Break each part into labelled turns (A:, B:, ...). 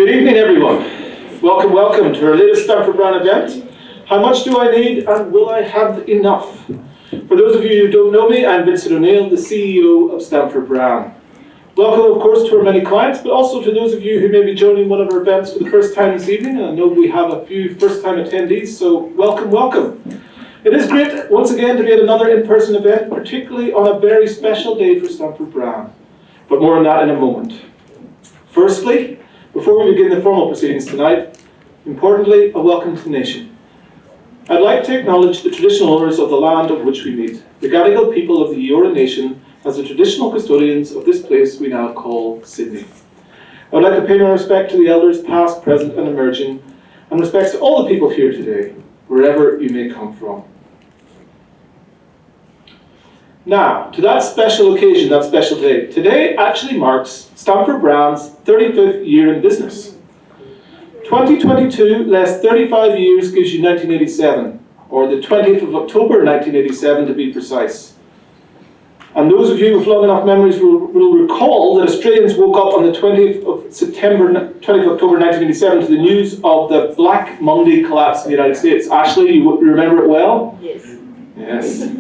A: Good evening, everyone. Welcome to our latest Stamford Brown event. How much do I need and will I have enough? For those of you who don't know me, I'm Vincent O'Neill, the CEO of Stamford Brown. Welcome, of course, to our many clients, but also to those of you who may be joining one of our events for the first time this evening. And I know we have a few first-time attendees, so welcome. It is great, once again, to be at another in-person event, particularly on a very special day for Stamford Brown. But more on that in a moment. Firstly, before we begin the formal proceedings tonight, importantly, a welcome to the nation. I'd like to acknowledge the traditional owners of the land of which we meet, the Gadigal people of the Eora Nation, as the traditional custodians of this place we now call Sydney. I would like to pay my respect to the elders past, present and emerging, and respects to all the people here today, wherever you may come from. Now, to that special occasion, that special day. Today actually marks Stamford Brown's 35th year in business. 2022 less 35 years gives you 1987, or the 20th of October 1987 to be precise. And those of you with long enough memories will recall that Australians woke up on the 20th of October 1987 to the news of the Black Monday collapse in the United States. Ashley, you remember it well? Yes.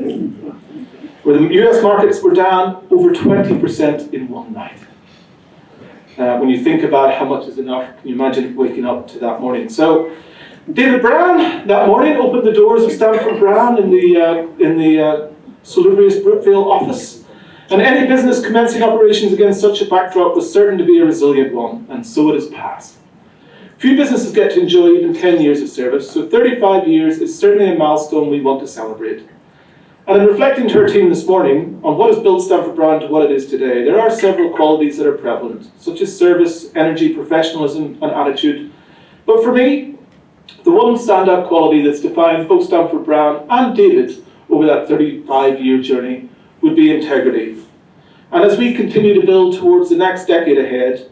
A: Where the US markets were down over 20% in one night. When you think about how much is enough, can you imagine waking up to that morning? So, David Brown that morning opened the doors of Stamford Brown in the salubrious Brookvale office, and any business commencing operations against such a backdrop was certain to be a resilient one, and so it has passed. Few businesses get to enjoy even 10 years of service, so 35 years is certainly a milestone we want to celebrate. And in reflecting to our team this morning on what has built Stamford Brown to what it is today, there are several qualities that are prevalent, such as service, energy, professionalism, and attitude. But for me, the one standout quality that's defined both Stamford Brown and David over that 35-year journey would be integrity. And as we continue to build towards the next decade ahead,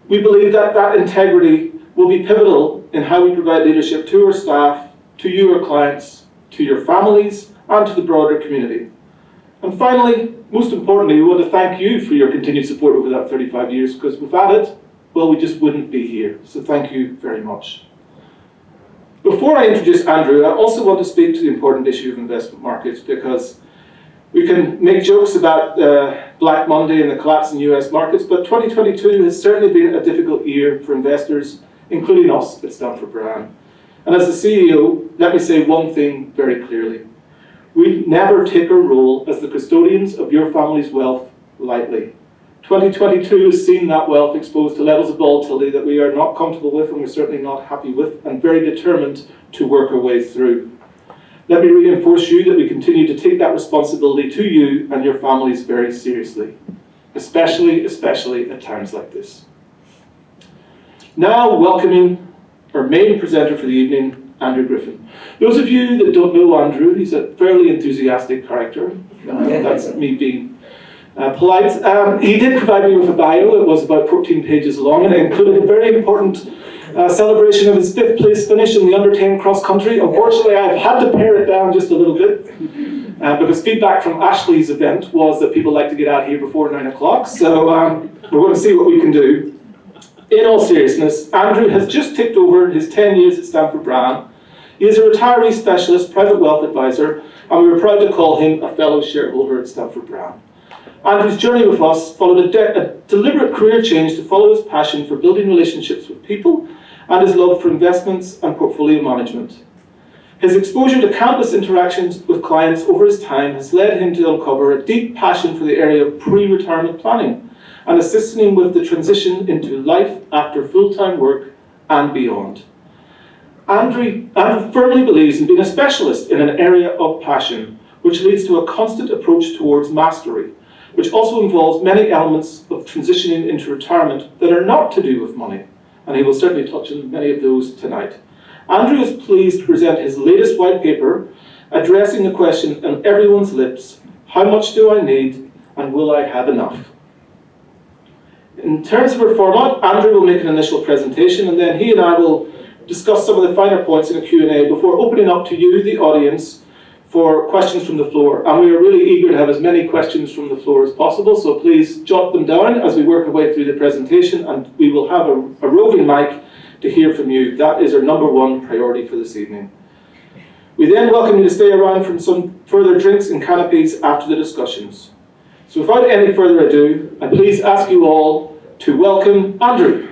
A: we believe that that integrity will be pivotal in how we provide leadership to our staff, to you, our clients, to your families, and to the broader community. And finally, most importantly, we want to thank you for your continued support over that 35 years, because without it, well, we just wouldn't be here. So thank you very much. Before I introduce Andrew, I also want to speak to the important issue of investment markets, because we can make jokes about Black Monday and the collapse in US markets, but 2022 has certainly been a difficult year for investors, including us at Stamford Brown. And as the CEO, let me say one thing very clearly. We never take our role as the custodians of your family's wealth lightly. 2022 has seen that wealth exposed to levels of volatility that we are not comfortable with, and we're certainly not happy with, and very determined to work our way through. Let me reinforce you that we continue to take that responsibility to you and your families very seriously, especially at times like this. Now welcoming our main presenter for the evening, Andrew Griffin. Those of you that don't know Andrew, he's a fairly enthusiastic character. That's me being polite. He did provide me with a bio. It was about 14 pages long, and it included a very important celebration of his 5th place finish in the under 10 cross country. Unfortunately, I've had to pare it down just a little bit because feedback from Ashley's event was that people like to get out here before 9 o'clock. So we're going to see what we can do. In all seriousness, Andrew has just ticked over his 10 years at Stamford Brown. He is a retiree specialist, private wealth advisor, and we were proud to call him a fellow shareholder at Stamford Brown. Andrew's journey with us followed a deliberate career change to follow his passion for building relationships with people and his love for investments and portfolio management. His exposure to countless interactions with clients over his time has led him to uncover a deep passion for the area of pre-retirement planning and assisting him with the transition into life after full-time work and beyond. Andrew firmly believes in being a specialist in an area of passion, which leads to a constant approach towards mastery, which also involves many elements of transitioning into retirement that are not to do with money, and he will certainly touch on many of those tonight. Andrew is pleased to present his latest white paper, addressing the question on everyone's lips, how much do I need and will I have enough? In terms of our format, Andrew will make an initial presentation, and then he and I will discuss some of the finer points in a Q&A before opening up to you, the audience, for questions from the floor. And we are really eager to have as many questions from the floor as possible, so please jot them down as we work our way through the presentation, and we will have a roving mic to hear from you. That is our number one priority for this evening. We then welcome you to stay around for some further drinks and canapes after the discussions. So without any further ado, I please ask you all to welcome Andrew.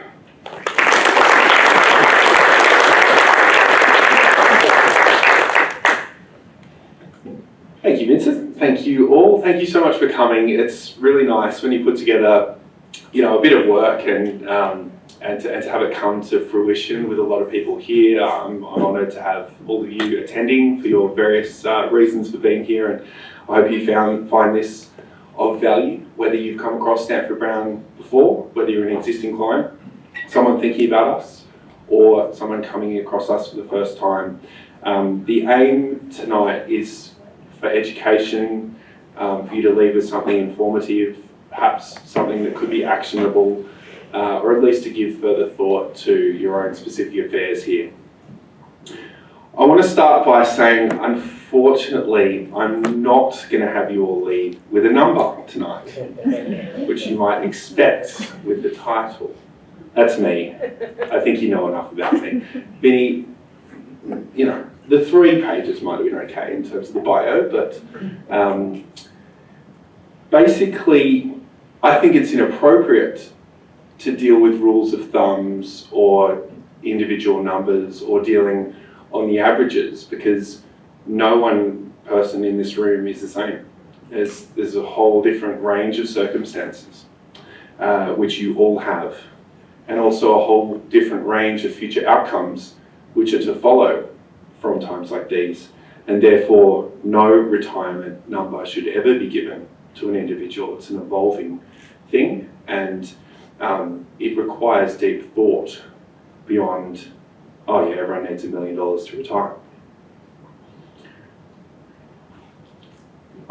B: Thank you, Vincent. Thank you all. Thank you so much for coming. It's really nice when you put together, a bit of work and to have it come to fruition with a lot of people here. I'm honoured to have all of you attending for your various reasons for being here, and I hope you find this of value, whether you've come across Stanford Brown before, whether you're an existing client, someone thinking about us, or someone coming across us for the first time. The aim tonight is for education, for you to leave with something informative, perhaps something that could be actionable, or at least to give further thought to your own specific affairs here. I want to start by saying, unfortunately, I'm not going to have you all lead with a number tonight, which you might expect with the title. That's me. I think you know enough about me. Vinny, the 3 pages might have been okay in terms of the bio, but basically, I think it's inappropriate to deal with rules of thumbs or individual numbers or dealing on the averages, because no one person in this room is the same. There's a whole different range of circumstances, which you all have, and also a whole different range of future outcomes which are to follow from times like these, and therefore no retirement number should ever be given to an individual. It's an evolving thing, and it requires deep thought beyond, everyone needs $1 million to retire.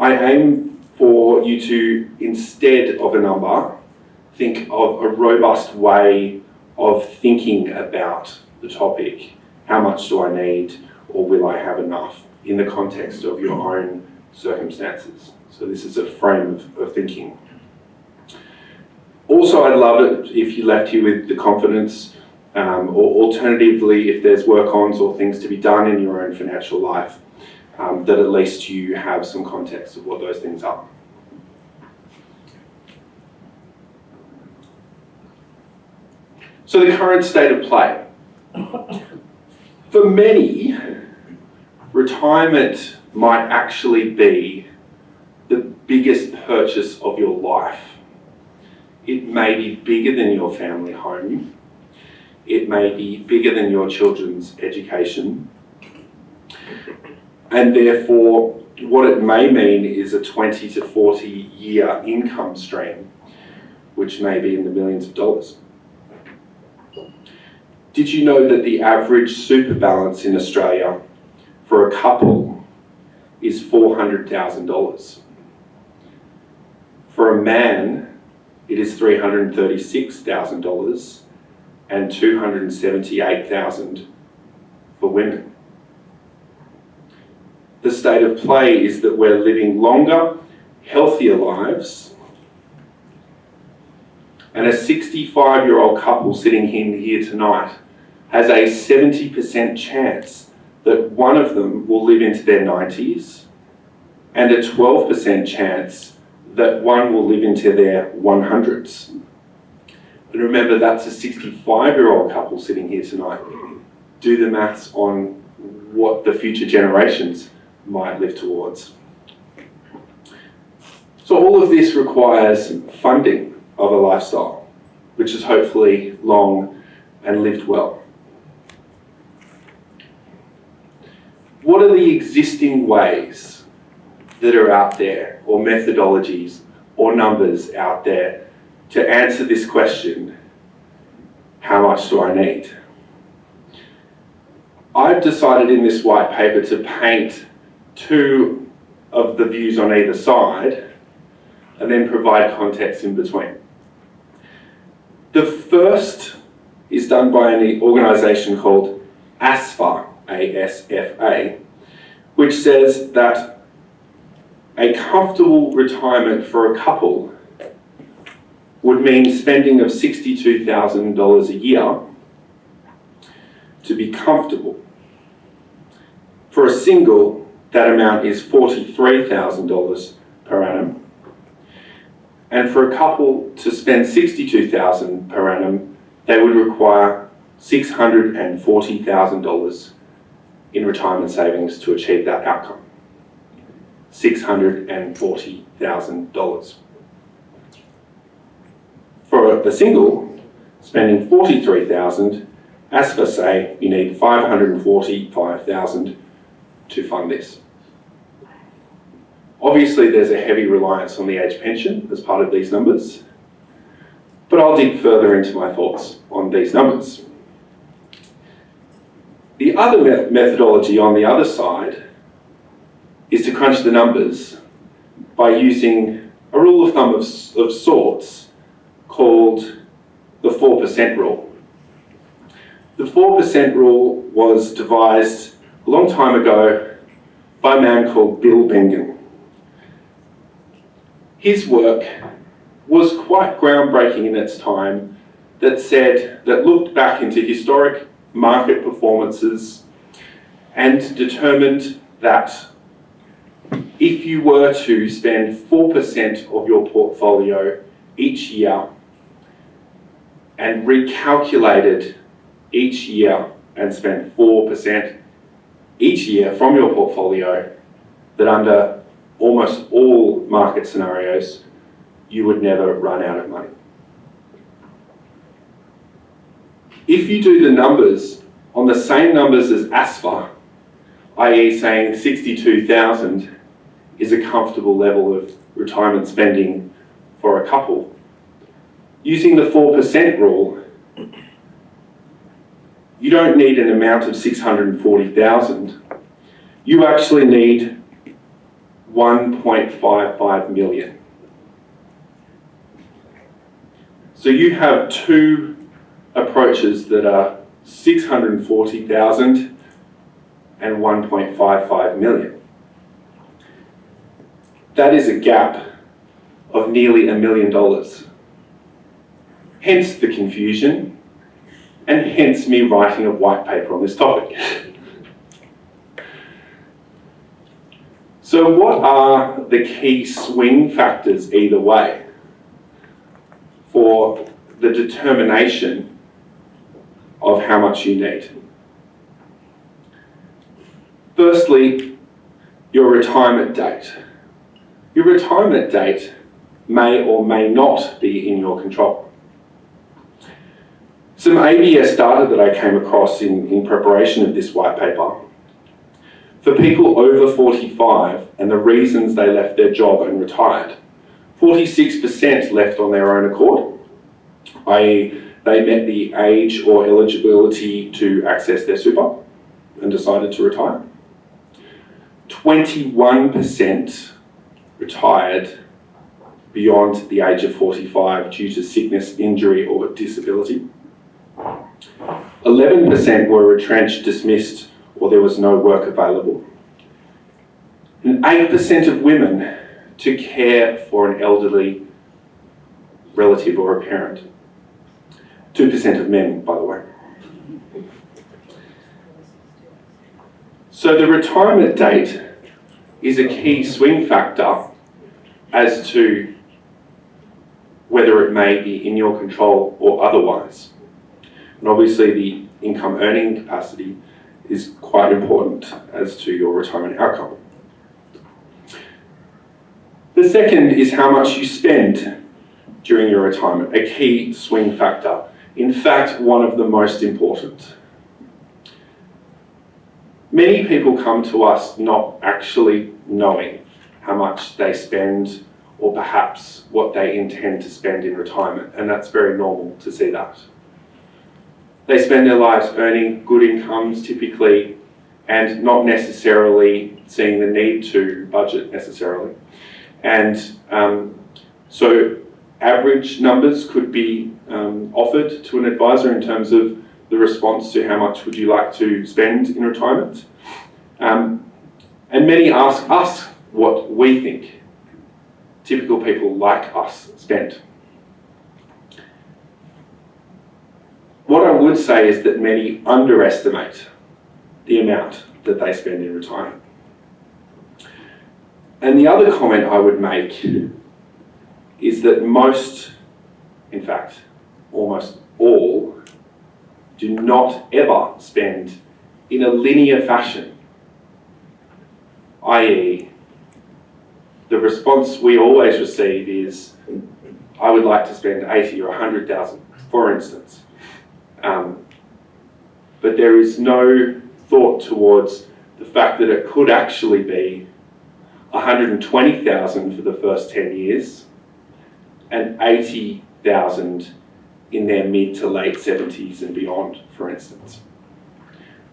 B: I aim for you to, instead of a number, think of a robust way of thinking about the topic. How much do I need, or will I have enough, in the context of your own circumstances? So this is a frame of thinking. Also, I'd love it if you left here with the confidence, or alternatively, if there's work-ons or things to be done in your own financial life, that at least you have some context of what those things are. So the current state of play. For many, retirement might actually be the biggest purchase of your life. It may be bigger than your family home. It may be bigger than your children's education. And therefore, what it may mean is a 20 to 40 year income stream, which may be in the millions of dollars. Did you know that the average super balance in Australia for a couple is $400,000? For a man, it is $336,000 and $278,000 for women. The state of play is that we're living longer, healthier lives, and a 65-year-old couple sitting in here tonight has a 70% chance that one of them will live into their 90s, and a 12% chance that one will live into their 100s. And remember, that's a 65-year-old couple sitting here tonight. Do the maths on what the future generations might live towards. So all of this requires funding of a lifestyle, which is hopefully long and lived well. What are the existing ways that are out there, or methodologies, or numbers out there to answer this question, how much do I need? I've decided in this white paper to paint two of the views on either side and then provide context in between. The first is done by an organisation called ASFA, A-S-F-A, which says that a comfortable retirement for a couple would mean spending of $62,000 a year to be comfortable. For a single, that amount is $43,000 per annum. And for a couple to spend $62,000 per annum, they would require $640,000 in retirement savings to achieve that outcome. $640,000. For the single, spending $43,000, as for say, you need $545,000 to fund this. Obviously, there's a heavy reliance on the age pension as part of these numbers, but I'll dig further into my thoughts on these numbers. The other methodology on the other side is to crunch the numbers by using a rule of thumb of sorts called the 4% rule. The 4% rule was devised a long time ago by a man called Bill Bengen. His work was quite groundbreaking in its time, that looked back into historic market performances and determined that if you were to spend 4% of your portfolio each year and recalculated each year and spend 4% each year from your portfolio, that under almost all market scenarios, you would never run out of money. If you do the numbers on the same numbers as ASFA, i.e. saying 62,000 is a comfortable level of retirement spending for a couple, using the 4% rule, you don't need an amount of 640,000. You actually need 1.55 million. So you have two approaches that are 640,000 and 1.55 million. That is a gap of nearly $1 million. Hence the confusion, and hence me writing a white paper on this topic. So what are the key swing factors either way for the determination of how much you need? Firstly, your retirement date. Your retirement date may or may not be in your control. Some ABS data that I came across in preparation of this white paper, for people over 45 and the reasons they left their job and retired, 46% left on their own accord, i.e. they met the age or eligibility to access their super and decided to retire. 21% retired beyond the age of 45 due to sickness, injury, or disability. 11% were retrenched, dismissed, or there was no work available. And 8% of women to care for an elderly relative or a parent. 2% of men, by the way. So the retirement date is a key swing factor as to whether it may be in your control or otherwise. And obviously the income earning capacity is quite important as to your retirement outcome. The second is how much you spend during your retirement, a key swing factor. In fact, one of the most important. Many people come to us not actually knowing how much they spend or perhaps what they intend to spend in retirement, and that's very normal to see that. They spend their lives earning good incomes typically and not necessarily seeing the need to budget necessarily. And so average numbers could be offered to an advisor in terms of the response to how much would you like to spend in retirement. And many ask us what we think typical people like us spend. What I would say is that many underestimate the amount that they spend in retirement. And the other comment I would make is that most, in fact, almost all, do not ever spend in a linear fashion, i.e., the response we always receive is, I would like to spend 80 or 100,000, for instance. But there is no thought towards the fact that it could actually be 120,000 for the first 10 years and 80,000 in their mid to late 70s and beyond, for instance,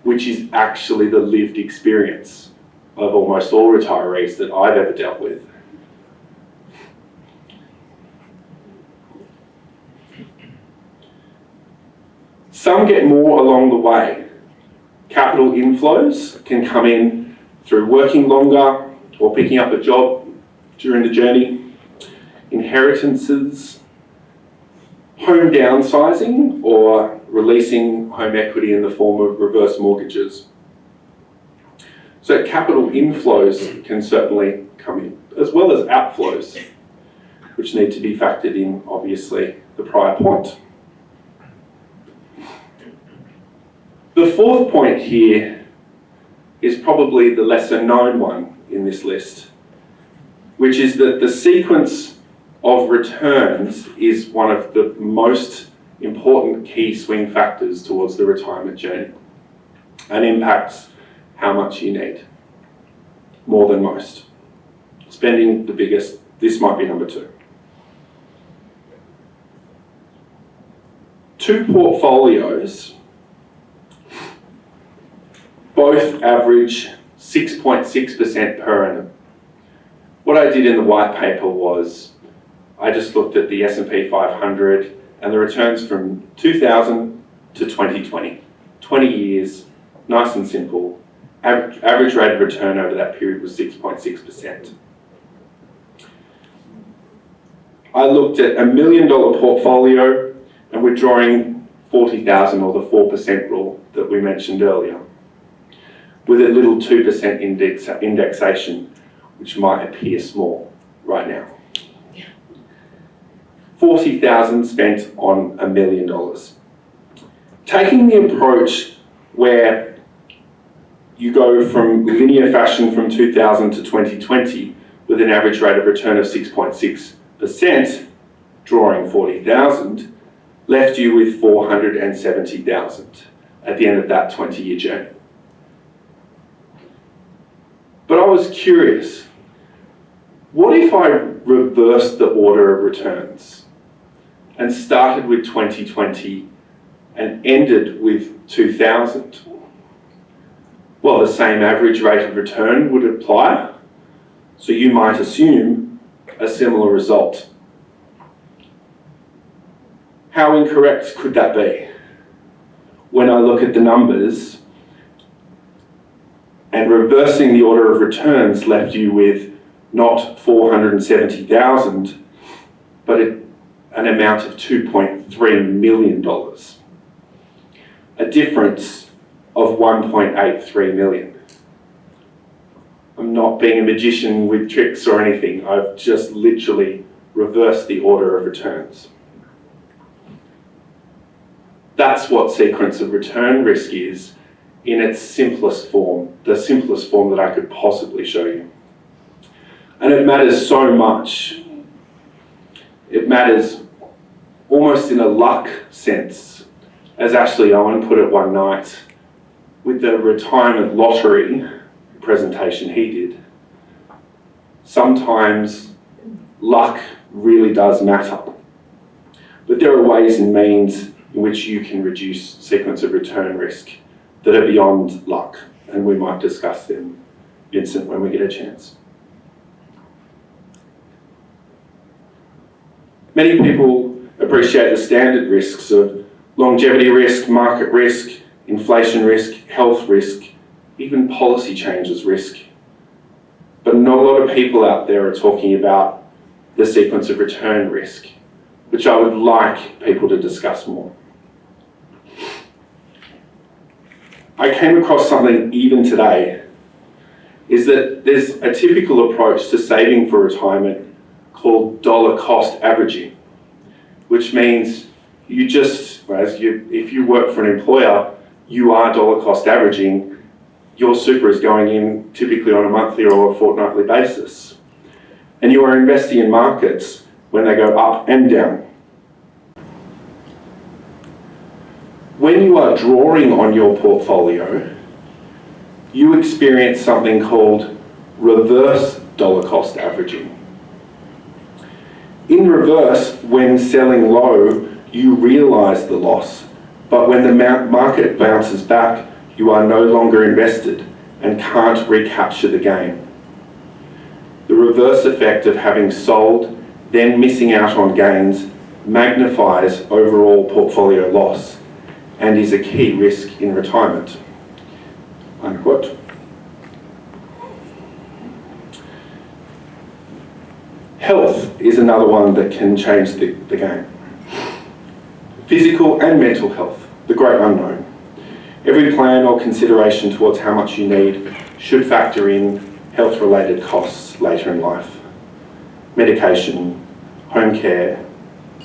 B: which is actually the lived experience of almost all retirees that I've ever dealt with. Some get more along the way. Capital inflows can come in through working longer or picking up a job during the journey, inheritances, home downsizing, or releasing home equity in the form of reverse mortgages. So capital inflows can certainly come in, as well as outflows, which need to be factored in, obviously, the prior point. The fourth point here is probably the lesser known one in this list, which is that the sequence of returns is one of the most important key swing factors towards the retirement journey and impacts how much you need, more than most. Spending the biggest, this might be number two. Two portfolios both average 6.6% per annum. What I did in the white paper was I just looked at the S&P 500 and the returns from 2000 to 2020. 20 years, nice and simple. Average rate of return over that period was 6.6%. I looked at $1 million portfolio and we're drawing 40,000 or the 4% rule that we mentioned earlier, with a little 2% indexation, which might appear small right now. 40,000 spent on $1 million. Taking the approach where you go from linear fashion from 2000 to 2020 with an average rate of return of 6.6%, drawing 40,000, left you with 470,000 at the end of that 20-year journey. But I was curious, what if I reversed the order of returns and started with 2020 and ended with 2000? Well, the same average rate of return would apply, so you might assume a similar result. How incorrect could that be? When I look at the numbers, and reversing the order of returns left you with not 470,000, but an amount of $2.3 million. A difference of 1.83 million. I'm not being a magician with tricks or anything. I've just literally reversed the order of returns. That's what sequence of return risk is in its simplest form, the simplest form that I could possibly show you. And it matters so much. It matters almost in a luck sense, as Ashley Owen put it one night with the retirement lottery presentation he did. Sometimes luck really does matter. But there are ways and means in which you can reduce sequence of return risk that are beyond luck, and we might discuss them, Vincent, when we get a chance. Many people appreciate the standard risks of longevity risk, market risk, inflation risk, health risk, even policy changes risk. but not a lot of people out there are talking about the sequence of return risk, which I would like people to discuss more. I came across something even today, is that there's a typical approach to saving for retirement called dollar cost averaging, which means you just, if you work for an employer, you are dollar cost averaging. Your super is going in typically on a monthly or a fortnightly basis. And you are investing in markets when they go up and down. When you are drawing on your portfolio, you experience something called reverse dollar cost averaging. In reverse, when selling low, you realise the loss, but when the market bounces back, you are no longer invested and can't recapture the gain. The reverse effect of having sold, then missing out on gains, magnifies overall portfolio loss and is a key risk in retirement. Unquote. Health is another one that can change the game. Physical and mental health, the great unknown. Every plan or consideration towards how much you need should factor in health-related costs later in life. Medication, home care,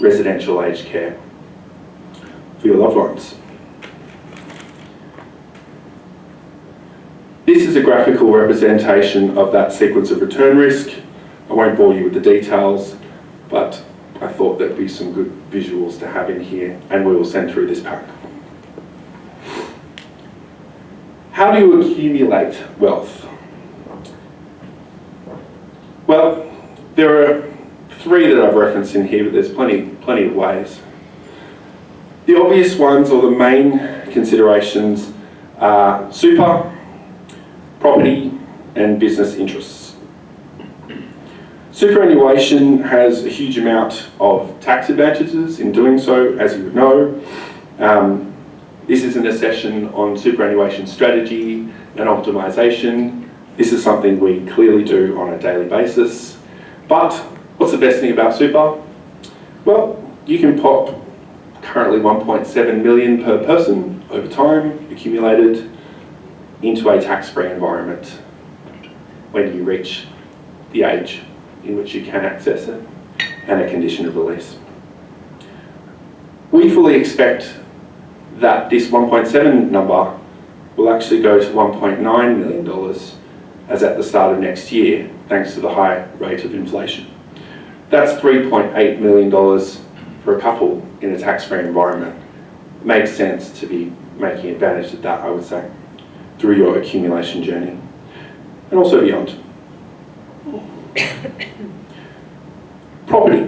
B: residential aged care for your loved ones. This is a graphical representation of that sequence of return risk. I won't bore you with the details, but I thought there'd be some good visuals to have in here, and we will send through this pack. How do you accumulate wealth? Well, there are three that I've referenced in here, but there's plenty of ways. The obvious ones, or the main considerations, are super, property, and business interests. Superannuation has a huge amount of tax advantages in doing so, as you would know. This isn't a session on superannuation strategy and optimisation. This is something we clearly do on a daily basis. But what's the best thing about super? Well, you can pop currently 1.7 million per person over time, accumulated into a tax-free environment when you reach the age in which you can access it and a condition of release. We fully expect that this 1.7 number will actually go to $1.9 million as at the start of next year, thanks to the high rate of inflation. That's $3.8 million for a couple in a tax-free environment. It makes sense to be making advantage of that, I would say, through your accumulation journey, and also beyond. Property.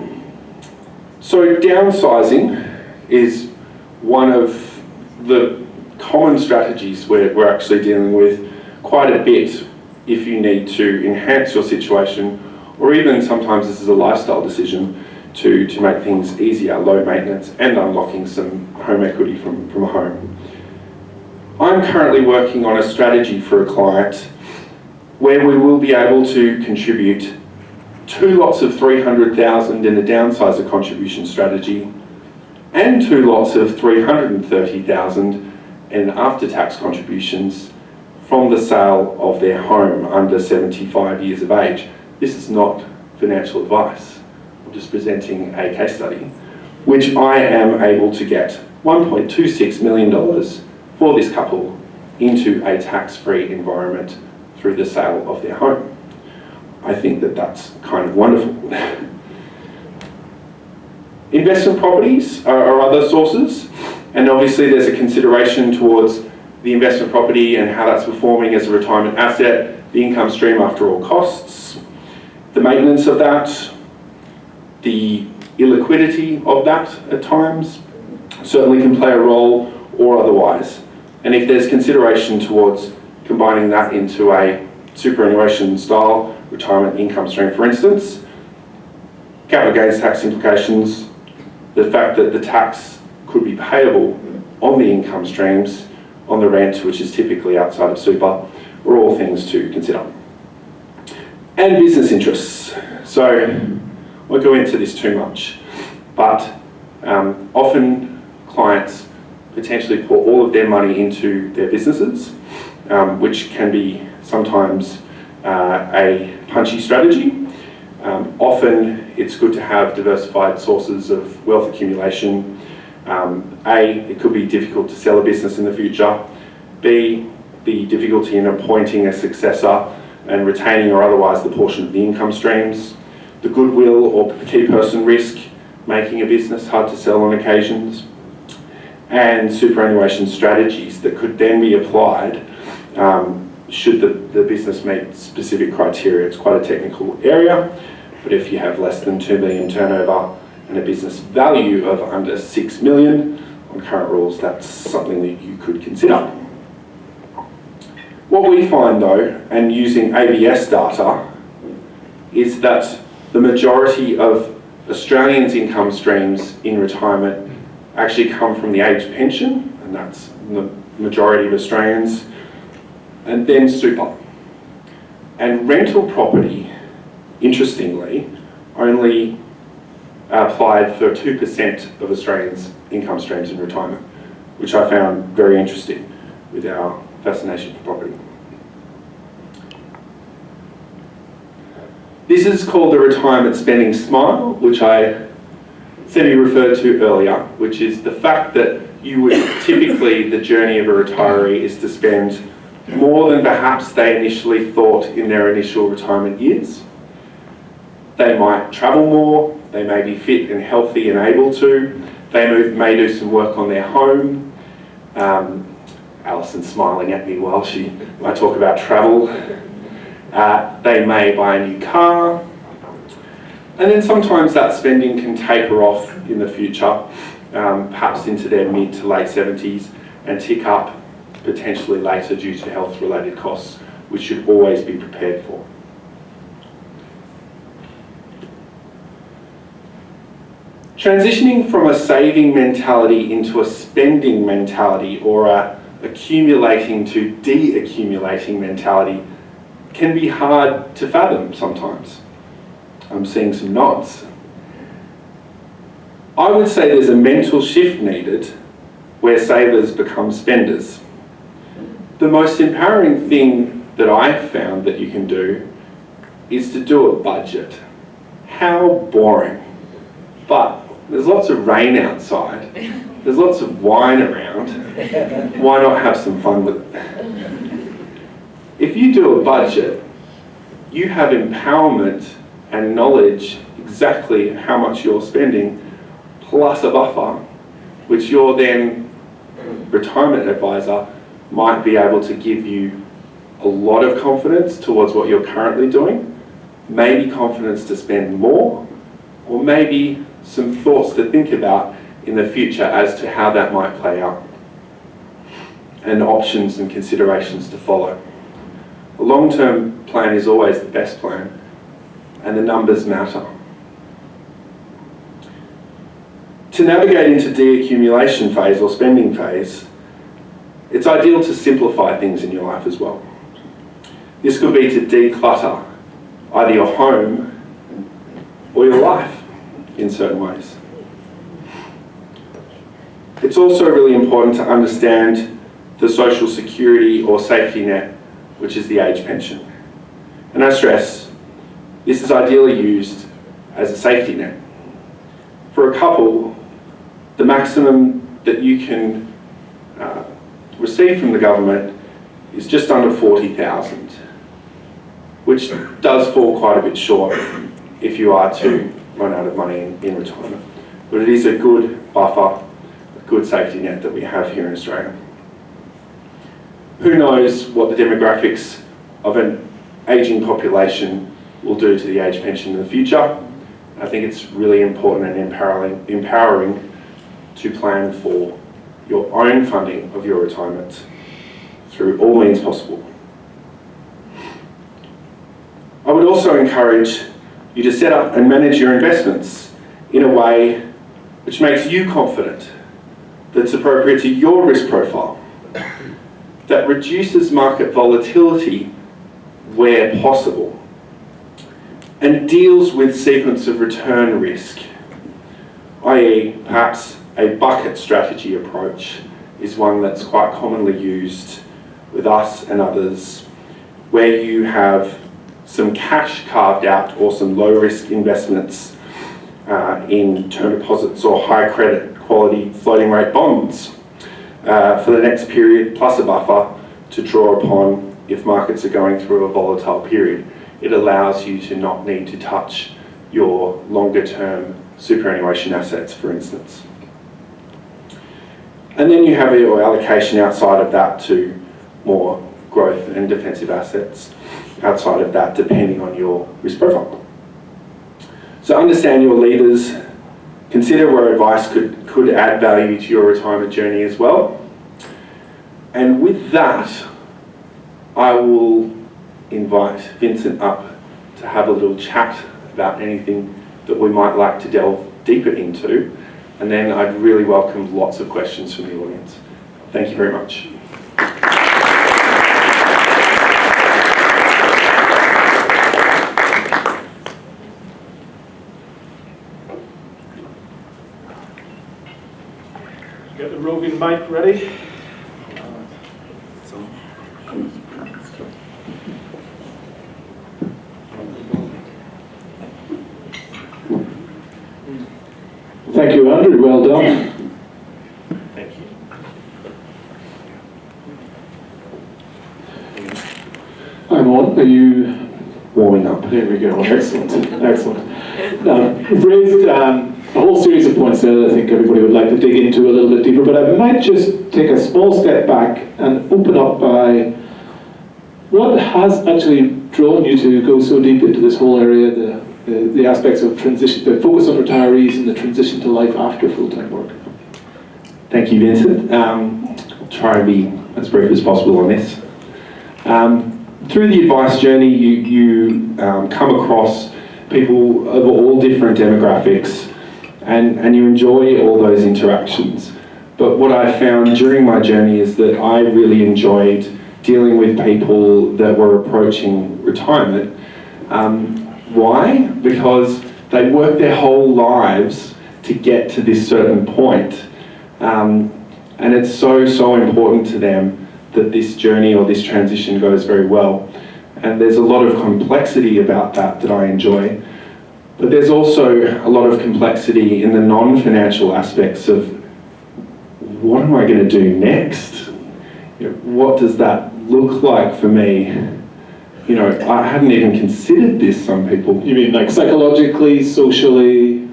B: So downsizing is one of the common strategies we're actually dealing with quite a bit if you need to enhance your situation, or even sometimes this is a lifestyle decision to make things easier, low maintenance, and unlocking some home equity from a home. I'm currently working on a strategy for a client where we will be able to contribute 2 lots of 300,000 in a downsizer contribution strategy and 2 lots of 330,000 in after-tax contributions from the sale of their home under 75 years of age. This is not financial advice. I'm just presenting a case study, which I am able to get $1.26 million for this couple into a tax-free environment through the sale of their home. I think that that's kind of wonderful. Investment properties are other sources, and obviously there's a consideration towards the investment property and how that's performing as a retirement asset, the income stream after all costs, the maintenance of that, the illiquidity of that at times certainly can play a role, or otherwise. And if there's consideration towards combining that into a superannuation style retirement income stream, for instance, capital gains tax implications, the fact that the tax could be payable on the income streams, on the rent, which is typically outside of super, are all things to consider. and business interests. So I won't go into this too much, but often clients potentially pour all of their money into their businesses, which can be sometimes a punchy strategy. Often it's good to have diversified sources of wealth accumulation. It could be difficult to sell a business in the future. B, the difficulty in appointing a successor and retaining or otherwise the portion of the income streams. The goodwill or key person risk, making a business hard to sell on occasions. And superannuation strategies that could then be applied should the business meet specific criteria. It's quite a technical area, but if you have less than 2 million turnover and a business value of under 6 million, on current rules, that's something that you could consider. What we find though, and using ABS data, is that the majority of Australians' income streams in retirement actually come from the age pension, and that's the majority of Australians, and then super. And rental property, interestingly, only applied for 2% of Australians' income streams in retirement, which I found very interesting with our fascination for property. This is called the retirement spending smile, which I semi-referred to earlier, which is the fact that you would typically, the journey of a retiree is to spend more than perhaps they initially thought in their initial retirement years. They might travel more, they may be fit and healthy and able to, they may do some work on their home. Alison's smiling at me while I talk about travel. They may buy a new car, and then sometimes that spending can taper off in the future, perhaps into their mid to late 70s, and tick up potentially later due to health-related costs, which should always be prepared for. Transitioning from a saving mentality into a spending mentality, or a accumulating to de-accumulating mentality, can be hard to fathom sometimes. I'm seeing some nods. I would say there's a mental shift needed where savers become spenders. The most empowering thing that I've found that you can do is to do a budget. How boring. But there's lots of rain outside. There's lots of wine around. Why not have some fun with it? If you do a budget, you have empowerment and knowledge exactly how much you're spending, plus a buffer, which your then retirement advisor might be able to give you a lot of confidence towards what you're currently doing, maybe confidence to spend more, or maybe some thoughts to think about in the future as to how that might play out, and options and considerations to follow. A long-term plan is always the best plan, and the numbers matter. To navigate into de-accumulation phase or spending phase, it's ideal to simplify things in your life as well. This could be to declutter either your home or your life in certain ways. It's also really important to understand the social security or safety net, which is the age pension. And I stress, this is ideally used as a safety net. For a couple, the maximum that you can receive from the government is just under 40,000, which does fall quite a bit short if you are to run out of money in retirement. But it is a good buffer, a good safety net that we have here in Australia. Who knows what the demographics of an ageing population will do to the age pension in the future. I think it's really important and empowering to plan for your own funding of your retirement through all means possible. I would also encourage you to set up and manage your investments in a way which makes you confident, that's appropriate to your risk profile, that reduces market volatility where possible, And it deals with sequence of return risk, i.e. perhaps a bucket strategy approach is one that's quite commonly used with us and others, where you have some cash carved out or some low risk investments in term deposits or high credit quality floating rate bonds for the next period, plus a buffer to draw upon if markets are going through a volatile period. It allows you to not need to touch your longer term superannuation assets, for instance. And then you have your allocation outside of that to more growth and defensive assets outside of that, depending on your risk profile. So understand your levers, consider where advice could add value to your retirement journey as well. And with that, I will invite Vincent up to have a little chat about anything that we might like to delve deeper into. And then I'd really welcome lots of questions from the audience. Thank you very much.
A: Get the roving mic ready. Thank you, Andrew. Well done.
B: Thank you.
A: I'm on. Are you
B: Warming up.
A: There we go. Excellent. Excellent. Now, we've raised a whole series of points there that I think everybody would like to dig into a little bit deeper, but I might just take a small step back and open up by what has actually drawn you to go so deep into this whole area, the aspects of transition, the focus on retirees and the transition to life after full-time work.
B: Thank you, Vincent. I'll try and be as brief as possible on this. Through the advice journey, you come across people of all different demographics and you enjoy all those interactions. But what I found during my journey is that I really enjoyed dealing with people that were approaching retirement. Why? Because they work their whole lives to get to this certain point. And it's so important to them that this journey or this transition goes very well. And there's a lot of complexity about that I enjoy. But there's also a lot of complexity in the non-financial aspects of what am I going to do next? You know, what does that look like for me? You know, I hadn't even considered this, some people.
A: You mean like psychologically, socially,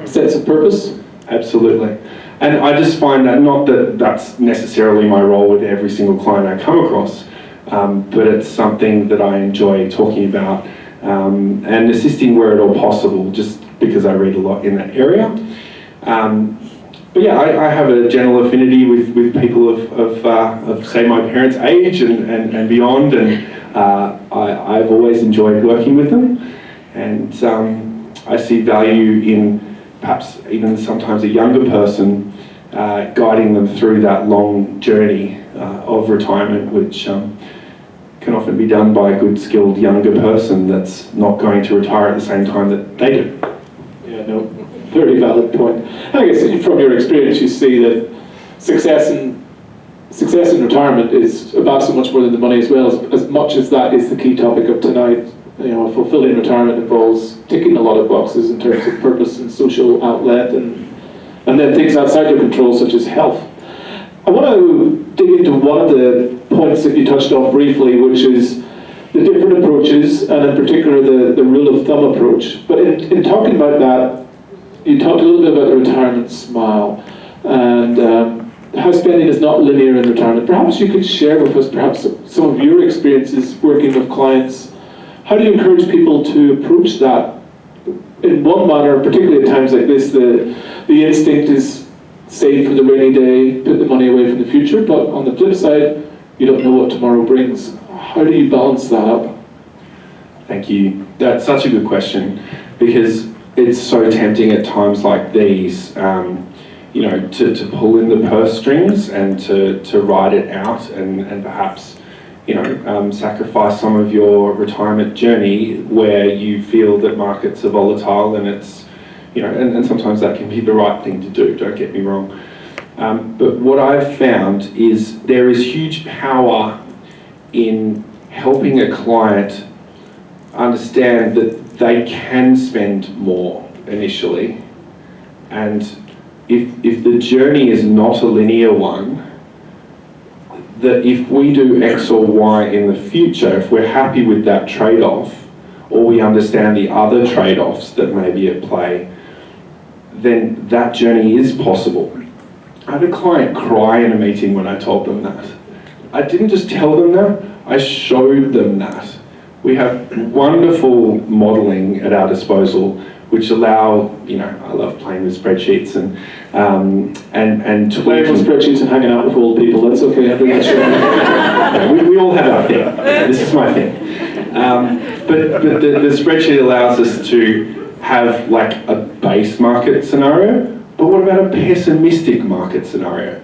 A: sense of purpose?
B: Absolutely. And I just find that, not that that's necessarily my role with every single client I come across, but it's something that I enjoy talking about and assisting where at all possible, just because I read a lot in that area. But yeah, I have a general affinity with people of say my parents' age and beyond, and I've always enjoyed working with them, and I see value in perhaps even sometimes a younger person guiding them through that long journey of retirement, which can often be done by a good skilled younger person that's not going to retire at the same time that they do.
A: Yeah, no, very valid point. I guess from your experience you see that success in retirement is about so much more than the money, as well as much as that is the key topic of tonight. You know, a fulfilling retirement involves ticking a lot of boxes in terms of purpose and social outlet, and then things outside your control, such as health. I want to dig into one of the points that you touched on briefly, which is the different approaches, and in particular the rule of thumb approach. But in talking about that, you talked a little bit about the retirement smile, and how spending is not linear in retirement. Perhaps you could share with us perhaps some of your experiences working with clients. How do you encourage people to approach that in one manner, particularly at times like this? The instinct is save for the rainy day, put the money away from the future, but on the flip side, you don't know what tomorrow brings. How do you balance that up?
B: Thank you. That's such a good question, because it's so tempting at times like these, you know, to pull in the purse strings and to ride it out and perhaps, sacrifice some of your retirement journey where you feel that markets are volatile, and it's, and sometimes that can be the right thing to do, don't get me wrong. But what I've found is there is huge power in helping a client understand that they can spend more initially, and if the journey is not a linear one, that if we do X or Y in the future, if we're happy with that trade-off, or we understand the other trade-offs that may be at play, then that journey is possible. I had a client cry in a meeting when I told them that. I didn't just tell them that, I showed them that. We have wonderful modelling at our disposal, which allow, I love playing with spreadsheets and
A: Playing with spreadsheets and hanging out with old people, that's okay, I think that's right.
B: we all have our thing. This is my thing. But the spreadsheet allows us to have like a base market scenario, but what about a pessimistic market scenario?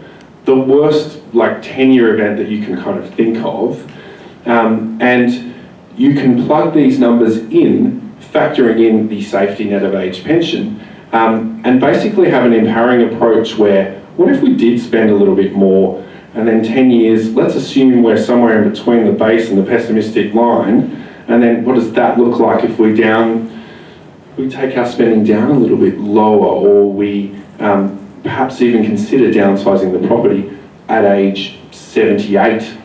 B: The worst 10-year event that you can kind of think of, and you can plug these numbers in, factoring in the safety net of age pension, and basically have an empowering approach where, what if we did spend a little bit more, and then 10 years, let's assume we're somewhere in between the base and the pessimistic line, and then what does that look like if we take our spending down a little bit lower, or we perhaps even consider downsizing the property at age 78.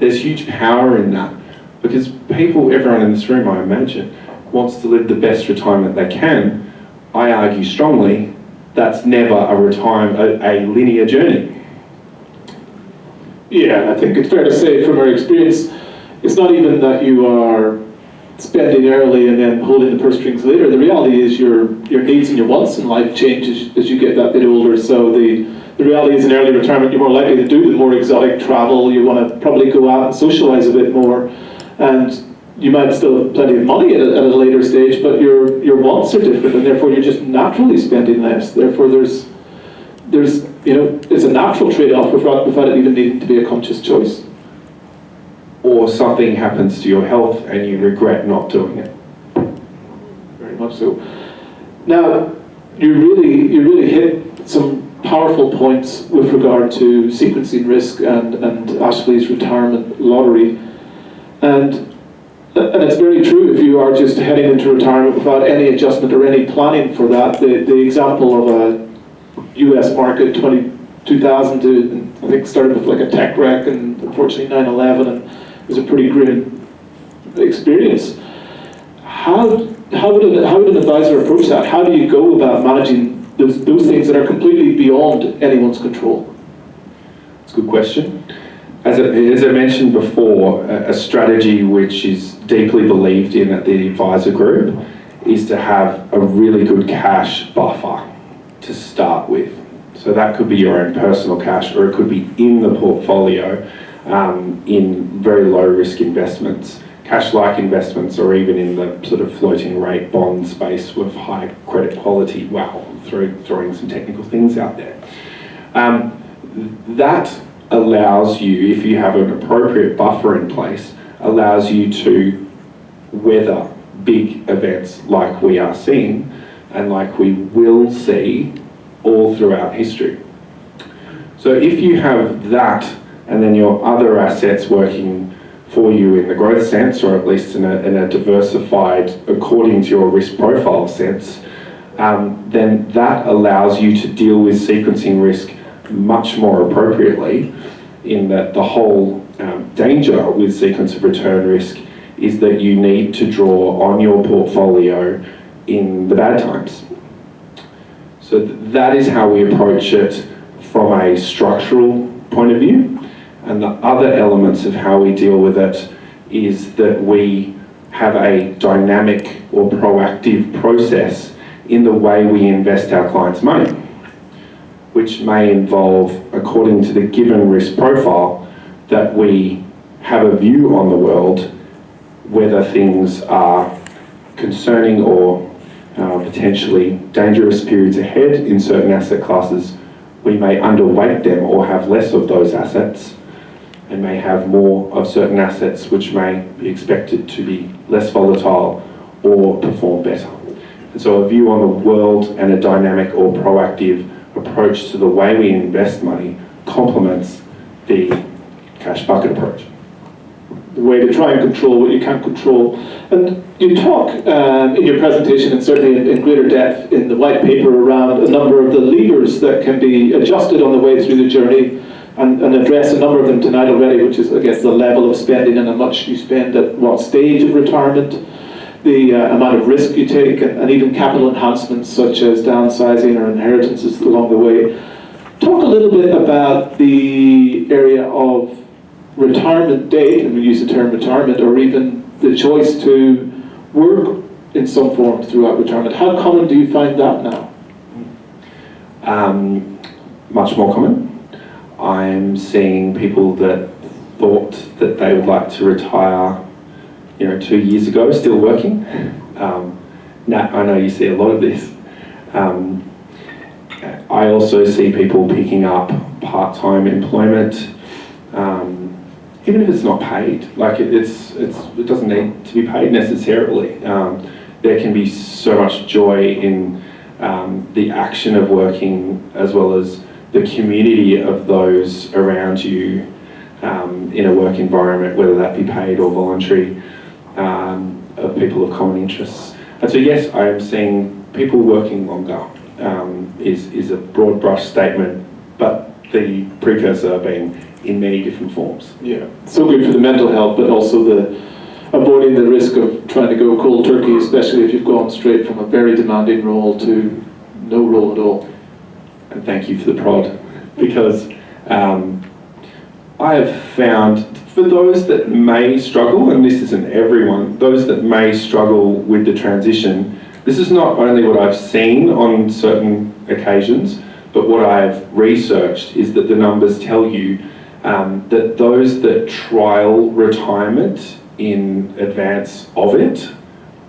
B: There's huge power in that, because everyone in this room, I imagine, wants to live the best retirement they can. I argue strongly that's never a linear journey.
A: Yeah, I think it's fair to say from our experience, it's not even that you are spending early and then holding the purse strings later. The reality is your needs and your wants in life change as you get that bit older. So the reality is in early retirement, you're more likely to do the more exotic travel. You want to probably go out and socialize a bit more. And you might still have plenty of money at a later stage, but your wants are different, and therefore you're just naturally spending less. Therefore there's it's a natural trade-off without it even needing to be a conscious choice.
B: Or something happens to your health and you regret not doing it.
A: Very much so. Now, you really hit some powerful points with regard to sequencing risk and Ashley's retirement lottery. And it's very true if you are just heading into retirement without any adjustment or any planning for that. The example of a US market 2000 to, I think, started with like a tech wreck and unfortunately 9/11, and it was a pretty grim experience. How would an advisor approach that? How do you go about managing those things that are completely beyond anyone's control?
B: It's a good question. As I mentioned before, a strategy which is deeply believed in at the advisor group is to have a really good cash buffer to start with. So that could be your own personal cash, or it could be in the portfolio in very low risk investments, cash-like investments, or even in the sort of floating rate bond space with high credit quality. Wow, throwing some technical things out there. That allows you, if you have an appropriate buffer in place, allows you to weather big events like we are seeing and like we will see all throughout history. So if you have that and then your other assets working for you in the growth sense, or at least in a diversified, according to your risk profile sense, then that allows you to deal with sequencing risk much more appropriately, in that the whole danger with sequence of return risk is that you need to draw on your portfolio in the bad times. So that is how we approach it from a structural point of view. And the other elements of how we deal with it is that we have a dynamic or proactive process in the way we invest our clients' money, which may involve, according to the given risk profile, that we have a view on the world, whether things are concerning or potentially dangerous periods ahead in certain asset classes. We may underweight them or have less of those assets. and may have more of certain assets which may be expected to be less volatile or perform better. And so a view on the world and a dynamic or proactive approach to the way we invest money complements the cash bucket approach.
A: The way to try and control what you can't control. And you talk in your presentation, and certainly in greater depth in the white paper, around a number of the levers that can be adjusted on the way through the journey, and address a number of them tonight already, which is, I guess, the level of spending and how much you spend at what stage of retirement, the amount of risk you take, and even capital enhancements such as downsizing or inheritances along the way. Talk a little bit about the area of retirement date, and we use the term retirement, or even the choice to work in some form throughout retirement. How common do you find that now?
B: Much more common. I'm seeing people that thought that they would like to retire 2 years ago, still working. Nat, I know you see a lot of this. I also see people picking up part-time employment, even if it's not paid. Like it doesn't need to be paid necessarily. There can be so much joy in the action of working, as well as the community of those around you in a work environment, whether that be paid or voluntary, of people of common interests. And so yes, I am seeing people working longer, is a broad brush statement, but the precursor being in many different forms.
A: Yeah, so good for the mental health, but also the avoiding the risk of trying to go cold turkey, especially if you've gone straight from a very demanding role to no role at all.
B: And thank you for the prod, because I have found, for those that may struggle, and this isn't everyone, those that may struggle with the transition, this is not only what I've seen on certain occasions, but what I've researched is that the numbers tell you that those that trial retirement in advance of it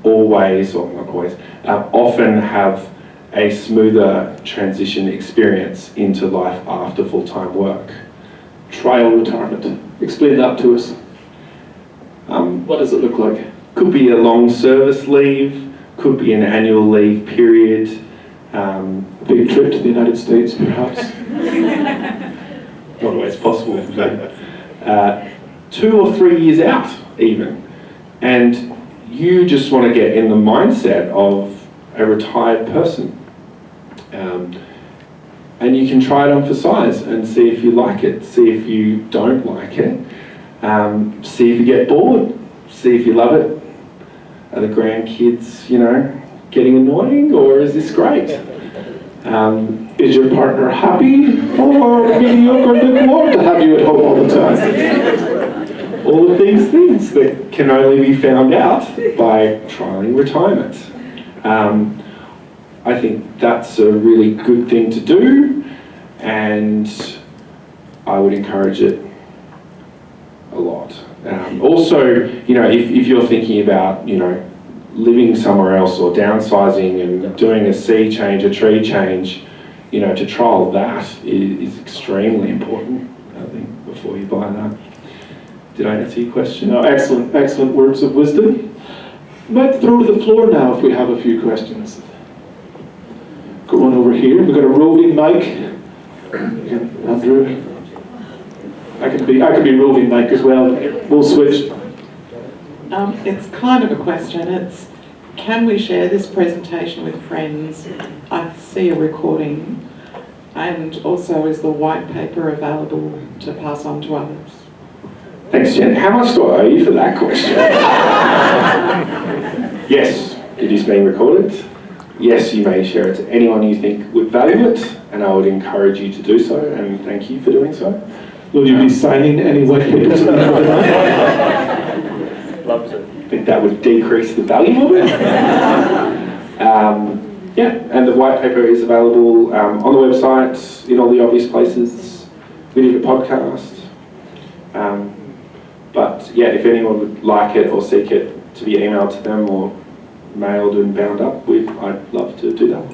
B: always, or not always, often have a smoother transition experience into life after full-time work.
A: Trial retirement. Explain that to us. What does it look like?
B: Could be a long service leave, could be an annual leave period.
A: Big trip to the United States, perhaps.
B: Not always possible, but 2 or 3 years out even. And you just want to get in the mindset of a retired person. And you can try it on for size and see if you like it, see if you don't like it, see if you get bored, see if you love it. Are the grandkids, getting annoying, or is this great?
A: Is your partner happy or mediocre and lukewarm to have you at home all the time?
B: All of these things that can only be found out by trialing retirement. I think that's a really good thing to do, and I would encourage it a lot. Also, if you're thinking about, living somewhere else or downsizing and doing a sea change, a tree change, to trial that is extremely important, I think, before you buy that. Did I answer your question?
A: No, excellent words of wisdom. I might throw to the floor now if we have a few questions. Go on over here. We've got a roving mic. Andrew. I can be roving mic as well. We'll switch.
C: It's kind of a question. It's, can we share this presentation with friends? I see a recording. And also, is the white paper available to pass on to others?
B: Thanks, Jen. How much do I owe you for that question? Yes, it is being recorded. Yes, you may share it to anyone you think would value it, and I would encourage you to do so, and thank you for doing so.
A: Will you be signing any white papers?
B: Loves it. I think that would decrease the value of it. And the white paper is available on the website, in all the obvious places. We did a podcast. But yeah, if anyone would like it or seek it to be emailed to them or mailed and bound up with, I'd love to do that.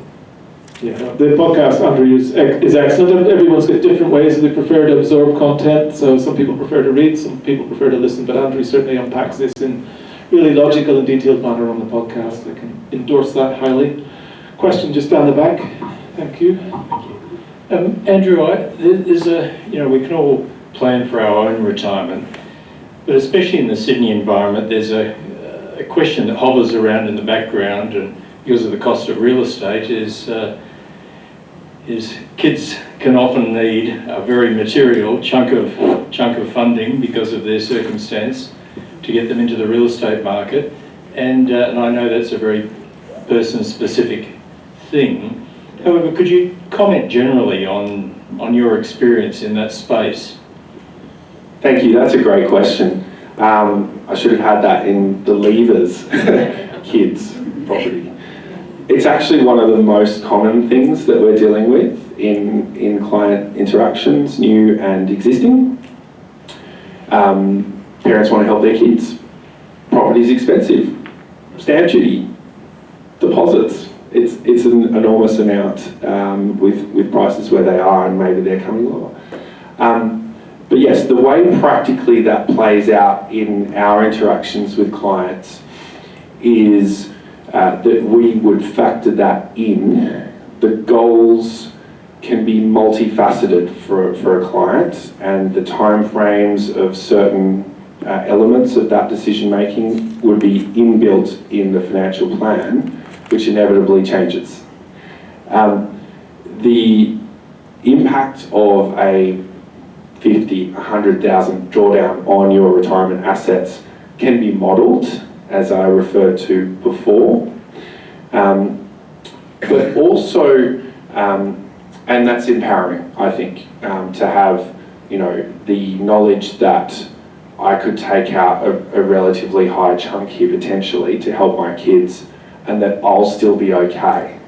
A: Yeah, the podcast, Andrew, is excellent. Everyone's got different ways that they prefer to absorb content. So some people prefer to read, some people prefer to listen. But Andrew certainly unpacks this in really logical and detailed manner on the podcast. I can endorse that highly. Question just down the back. Thank you.
D: Andrew, there's we can all plan for our own retirement, but especially in the Sydney environment, there's a question that hovers around in the background, and because of the cost of real estate, is kids can often need a very material chunk of funding because of their circumstance to get them into the real estate market, and I know that's a very person-specific thing. However, could you comment generally on your experience in that space?
B: Thank you, that's a great question. I should have had that in the levers, kids property. It's actually one of the most common things that we're dealing with in client interactions, new and existing. Parents want to help their kids. Property's expensive. Stamp duty, deposits. It's an enormous amount with prices where they are, and maybe they're coming lower. But yes, the way practically that plays out in our interactions with clients is that we would factor that in. The goals can be multifaceted for a client, and the timeframes of certain elements of that decision making would be inbuilt in the financial plan, which inevitably changes. The impact of a 50, 100,000 drawdown on your retirement assets can be modelled, as I referred to before, but also, and that's empowering, I think, to have, the knowledge that I could take out a relatively high chunk here potentially to help my kids, and that I'll still be okay.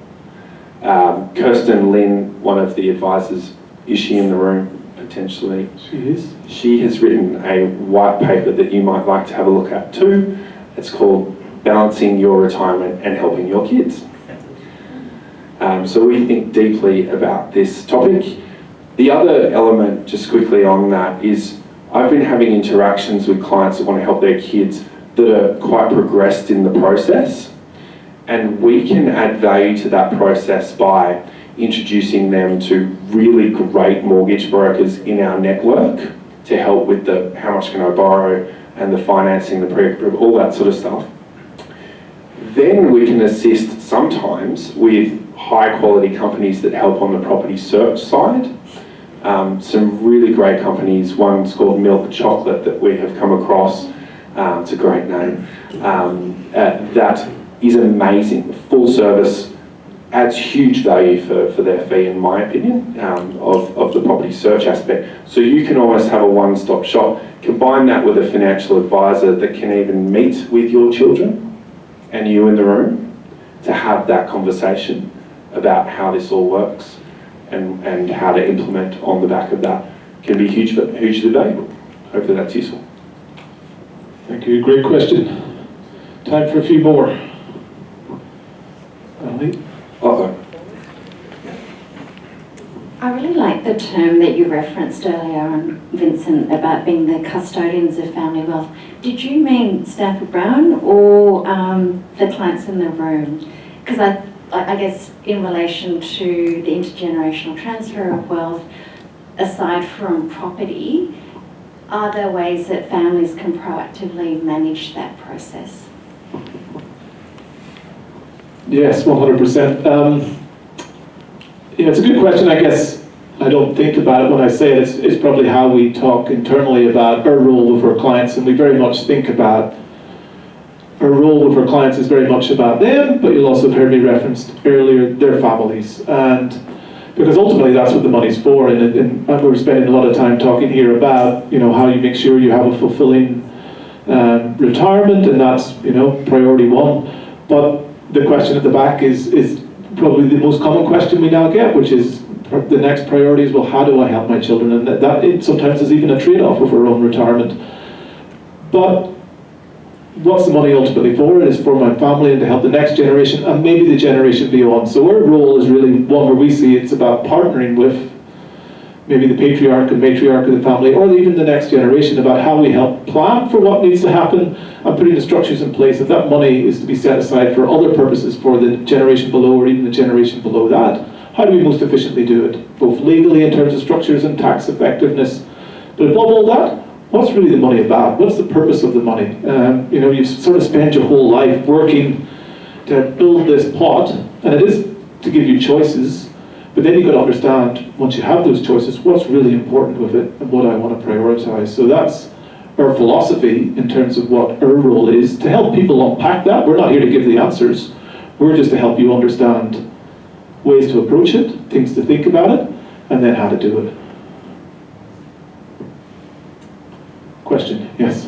B: Kirsten Lynn, one of the advisors, is she in the room? Potentially.
A: She is.
B: She has written a white paper that you might like to have a look at too. It's called Balancing Your Retirement and Helping Your Kids. So we think deeply about this topic. The other element, just quickly on that, is I've been having interactions with clients that want to help their kids that are quite progressed in the process, and we can add value to that process by introducing them to really great mortgage brokers in our network to help with the how much can I borrow and the financing, the pre-approval, all that sort of stuff. Then we can assist sometimes with high quality companies that help on the property search side. Some really great companies, one's called Milk Chocolate that we have come across, it's a great name, that is amazing, full service, adds huge value for their fee, in my opinion, of the property search aspect. So you can almost have a one-stop shop. Combine that with a financial advisor that can even meet with your children and you in the room to have that conversation about how this all works and how to implement on the back of that can be hugely valuable. Hopefully that's useful.
A: Thank you. Great question. Time for a few more. Emily?
E: I really like the term that you referenced earlier, Vincent, about being the custodians of family wealth. Did you mean Stanford Brown or the clients in the room? Because I guess in relation to the intergenerational transfer of wealth, aside from property, are there ways that families can proactively manage that process?
A: Yes, 100%. It's a good question. I guess I don't think about it when I say it. It's probably how we talk internally about our role with our clients, and we very much think about our role with our clients is very much about them, but you'll also have heard me referenced earlier their families, and because ultimately that's what the money's for. And we're spending a lot of time talking here about how you make sure you have a fulfilling retirement, and that's priority one. But the question at the back is probably the most common question we now get, which is the next priority is, well, how do I help my children? And that it sometimes is even a trade-off of our own retirement. But what's the money ultimately for? It is for my family and to help the next generation and maybe the generation beyond. So our role is really one where we see it's about partnering with maybe the patriarch and matriarch of the family, or even the next generation, about how we help plan for what needs to happen and putting the structures in place. If that money is to be set aside for other purposes for the generation below or even the generation below that, how do we most efficiently do it? Both legally in terms of structures and tax effectiveness. But above all that, what's really the money about? What's the purpose of the money? You sort of spend your whole life working to build this pot, and it is to give you choices. But then you've got to understand, once you have those choices, what's really important with it and what I want to prioritize. So that's our philosophy in terms of what our role is, to help people unpack that. We're not here to give the answers. We're just to help you understand ways to approach it, things to think about it, and then how to do it. Question, yes?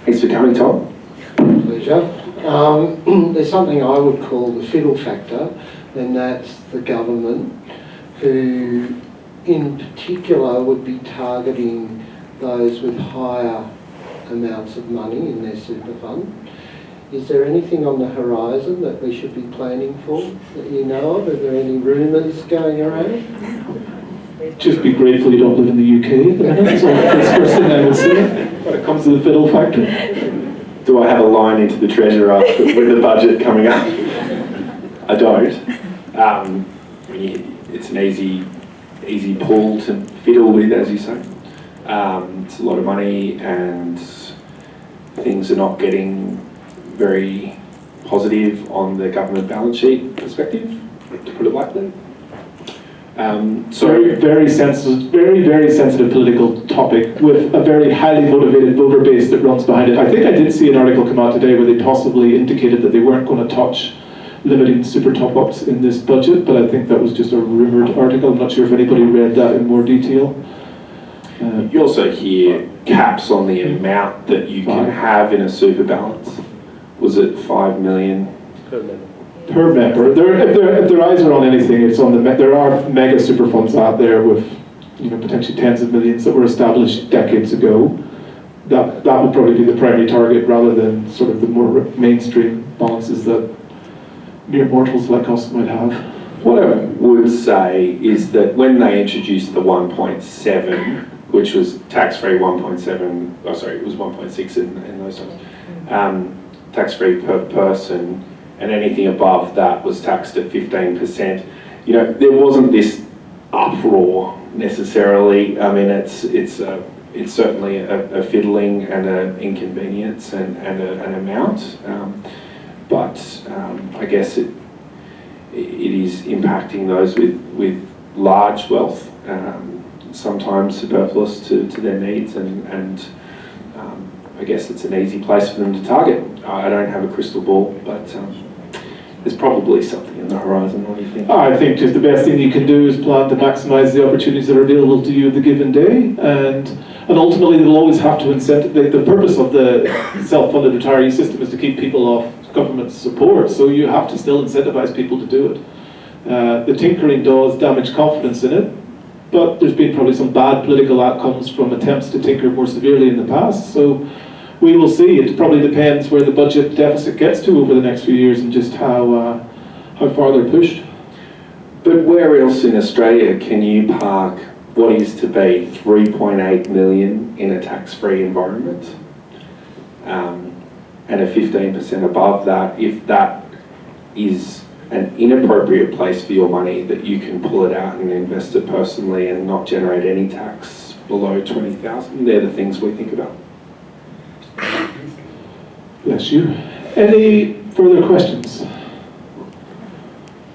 B: Thanks for coming, Tom.
F: Pleasure. There's something I would call the fiddle factor, and that's the government, who in particular would be targeting those with higher amounts of money in their super fund. Is there anything on the horizon that we should be planning for that you know of? Are there any rumours going around?
A: Just be grateful you don't live in the UK at the minute. So that's the first thing I would say when it comes to the fiddle factor.
B: Do I have a line into the treasurer with the budget coming up? I don't. It's an easy pull to fiddle with, as you say. It's a lot of money, and things are not getting very positive on the government balance sheet perspective, to put it lightly.
A: Very sensitive, very sensitive political topic with a very highly motivated voter base that runs behind it. I think I did see an article come out today where they possibly indicated that they weren't going to touch limiting super top-ups in this budget, but I think that was just a rumoured article. I'm not sure if anybody read that in more detail.
B: You also hear caps on the amount that you can have in a super balance. Was it 5 million?
A: Per member. If their eyes are on anything, it's on there are mega super funds out there with potentially tens of millions that were established decades ago. That would probably be the primary target rather than sort of the more mainstream balances that mere mortals like us might have.
B: What I would say is that when they introduced the 1.7, which was tax-free 1.7, oh sorry, it was 1.6 in those times, tax-free per person, and anything above that was taxed at 15%. There wasn't this uproar necessarily. I mean, it's certainly a fiddling and an inconvenience and an amount, but I guess it is impacting those with large wealth, sometimes superfluous to their needs, and I guess it's an easy place for them to target. I don't have a crystal ball, but there's probably something in the horizon. What do you think?
A: I think just the best thing you can do is plan to maximise the opportunities that are available to you at the given day, and ultimately they'll always have to incentivate. The purpose of the self-funded retiree system is to keep people off government support, so you have to still incentivise people to do it. The tinkering does damage confidence in it, but there's been probably some bad political outcomes from attempts to tinker more severely in the past, so we will see. It probably depends where the budget deficit gets to over the next few years and just how far they're pushed.
B: But where else in Australia can you park what is to be 3.8 million in a tax-free environment? And a 15% above that, if that is an inappropriate place for your money, that you can pull it out and invest it personally and not generate any tax below 20,000, they're the things we think about.
A: Bless you. Any further questions?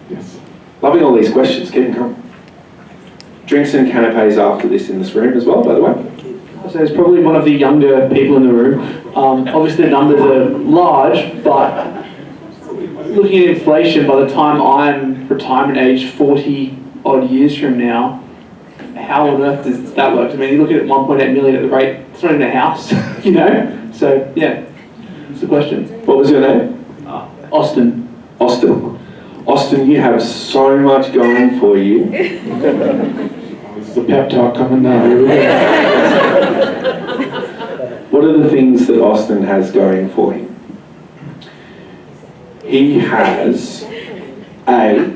A: Yes.
B: Loving all these questions, keep them coming. Drinks and canapes after this in this room as well, by the way.
G: So it's probably one of the younger people in the room. Obviously the numbers are large, but looking at inflation, by the time I'm retirement age 40 odd years from now, how on earth does that work? I mean, you look at 1.8 million at the rate, it's not in a house, So yeah, that's the question.
B: What was your name?
G: Austin.
B: Austin, you have so much going for you.
A: This is a pep talk coming now. Here we go.
B: what are the things that Austin has going for him? He has a